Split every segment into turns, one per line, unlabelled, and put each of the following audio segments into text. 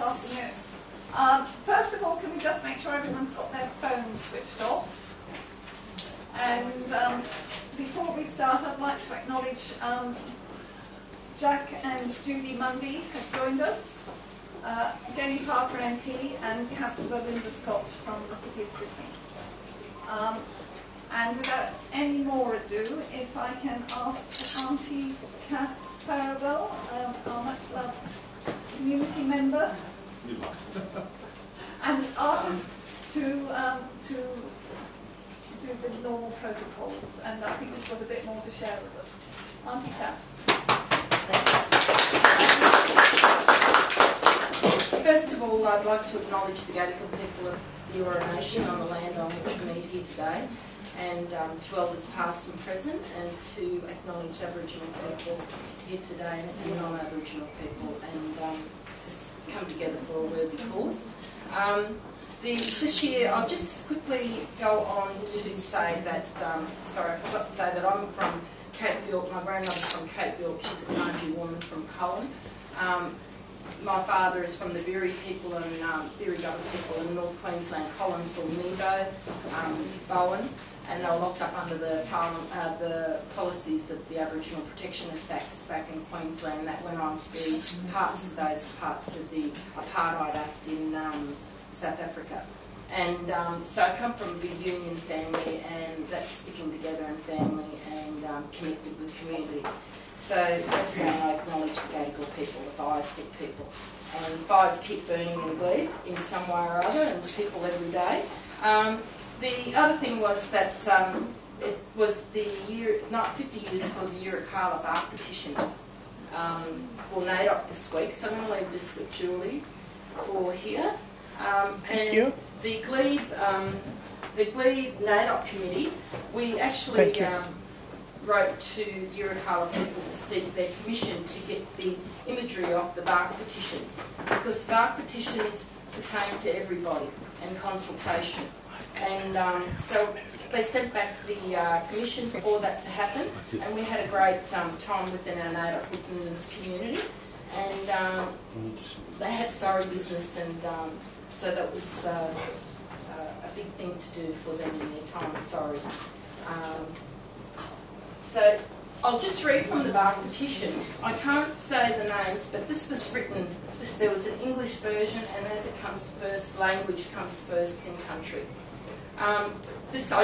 afternoon. First of all, can we just make sure everyone's got their phones switched off? And before we start, I'd like to acknowledge Jack and Judy Mundy have joined us, Jenny Parker MP and Councillor Linda Scott from the City of Sydney. And without any more ado, if I can ask Auntie Kath Farrell, our much loved community member and artist, to do the normal protocols, and I think she's got a bit more to share with us. Auntie Kath.
First of all, I'd like to acknowledge the Gadigal people of the Eora Nation on the land on which we meet here today, and to elders past and present, and to acknowledge Aboriginal people here today and non-Aboriginal people, and just come together for a worthy cause. This year, I'll just quickly go on to say that, sorry, I forgot to say that I'm from Cape York. My grandmother's from Cape York. She's a Kanji woman from Cullen. My father is from the Biri people and Biri-Gubba people in North Queensland, Collinsville, Meadow, Bowen, and they were locked up under the policies of the Aboriginal Protectionist Acts back in Queensland. That went on to be parts of the Apartheid Act in South Africa. And so I come from a big union family, and that's sticking together in family and connected with community. So that's why I acknowledge the Gadigal people, the fire stick people. And fires keep burning in Glebe in some way or other, and people every day. The other thing was that it was the year, not 50 years for the Yirrkala bark petitions for NAIDOC this week, so I'm going to leave this with Julie for here.
Thank you.
The Glebe NAIDOC committee, we actually wrote to the Yirrkala people to seek their permission to get the imagery off the bark petitions, because bark petitions pertain to everybody and consultation. And so they sent back the permission for that to happen, and we had a great time within our NAIDOC, within this community, and they had sorry business, and so that was a big thing to do for them in their time of sorry. So I'll just read from the bark petition. I can't say the names, but this was written, there was an English version, and as it comes first, language comes first in country. I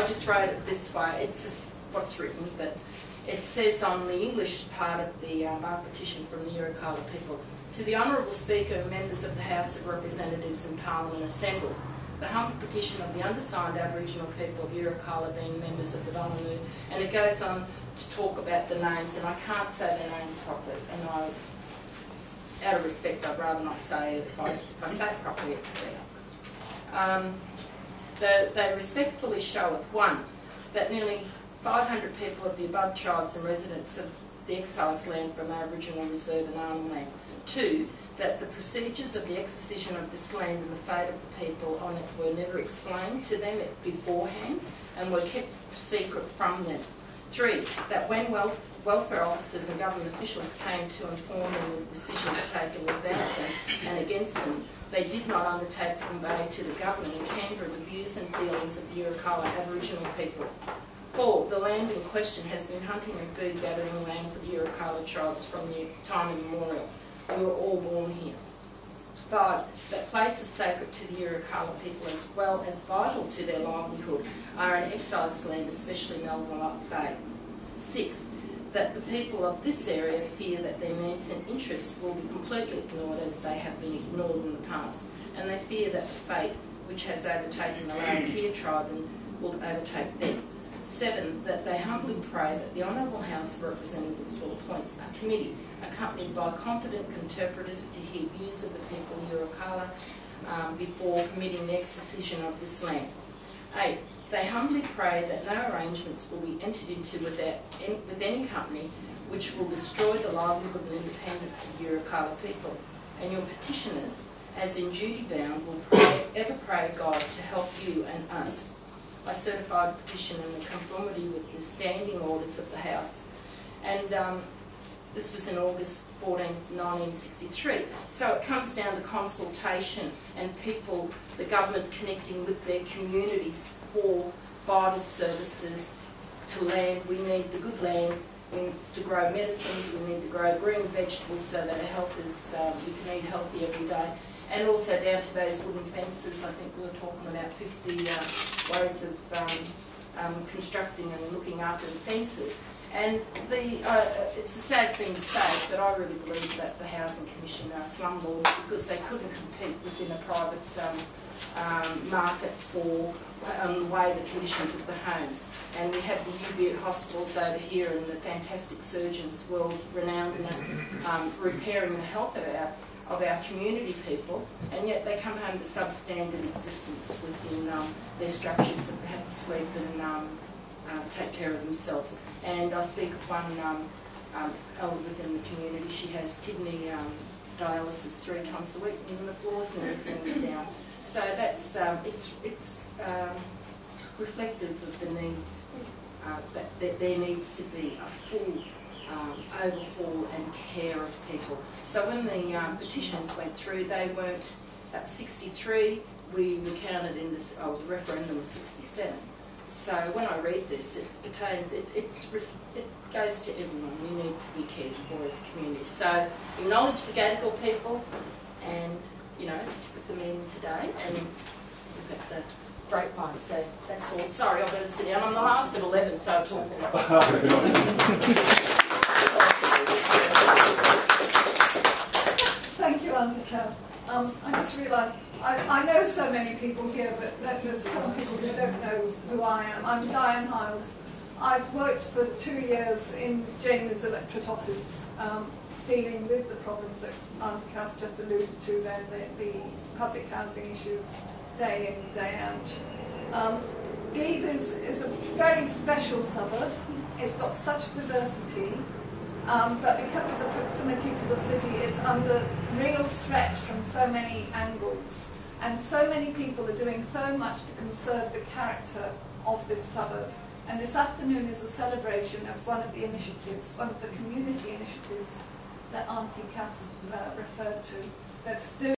just wrote it this way, it's just what's written, but it says on the English part of the bark petition from the Yirrkala people: to the Honourable Speaker and members of the House of Representatives and Parliament assembled, the humble petition of the undersigned Aboriginal people of Yirrkala being members of the Donnelly, and it goes on to talk about the names, and I can't say their names properly, and out of respect I'd rather not say it. If I say it properly, it's better. They respectfully showeth, 1, that nearly 500 people of the above tribes and residents of the excised land from Aboriginal Reserve and Arnhem Land. 2, that the procedures of the excision of this land and the fate of the people on it were never explained to them beforehand and were kept secret from them. 3, that when welfare officers and government officials came to inform them of decisions taken without them and against them, they did not undertake to convey to the government in Canberra the views and feelings of the Yirrkala Aboriginal people. 4, the land in question has been hunting and food gathering land for the Yirrkala tribes from the time immemorial. We were all born here. 5, that places sacred to the Yirrkala people as well as vital to their livelihood are an excised land, especially Melville Bay. 6, that the people of this area fear that their needs and interests will be completely ignored as they have been ignored in the past, and they fear that the fate which has overtaken the Larrakia tribe will overtake them. 7, that they humbly pray that the Honourable House of Representatives will appoint a committee accompanied by competent interpreters to hear views of the people of Yirrkala before permitting the excision of this land. 8, they humbly pray that no arrangements will be entered into with any company which will destroy the livelihood and independence of Yirrkala people. And your petitioners, as in duty bound, will ever pray God to help you and us. I certify the petition in conformity with the standing orders of the House. And This was in August 1963. So it comes down to consultation and people, the government connecting with their communities for vital services to land. We need the good land. We need to grow medicines. We need to grow green vegetables so that we can eat healthy every day. And also down to those wooden fences. I think we were talking about 50 ways of constructing and looking after the fences. And it's a sad thing to say, but I really believe that the Housing Commission are slumlords because they couldn't compete within a private market for the way the conditions of the homes. And we have the UBIT hospitals over here and the fantastic surgeons, world renowned in repairing the health of our community people, and yet they come home to substandard existence within their structures that they have to sweep and take care of themselves. And I speak of one elder within the community. She has kidney dialysis 3 times a week, and the floors and everything are down. So that's it's reflective of the needs that there needs to be a full overhaul and care of people. So when the petitions went through, they weren't at 63. We recounted in this the referendum was 67. So when I read this, it goes to everyone. We need to be cared for as a community. So acknowledge the Gadigal people, and with the meeting today, and look at the grapevine. So that's all. Sorry, I better sit down. I'm the last of 11, so I talk a lot.
Thank you, Auntie Kath. I just realised I know so many people here, but there's some people who don't know who I am. I'm Diane Hiles. I've worked for 2 years in Jamie's electorate office, dealing with the problems that Auntie Kath just alluded to there, the public housing issues day in, day out. Glebe is a very special suburb. It's got such diversity. But because of the proximity to the city, it's under real threat from so many angles. And so many people are doing so much to conserve the character of this suburb. And this afternoon is a celebration of one of the initiatives, one of the community initiatives that Auntie Kath referred to, that's doing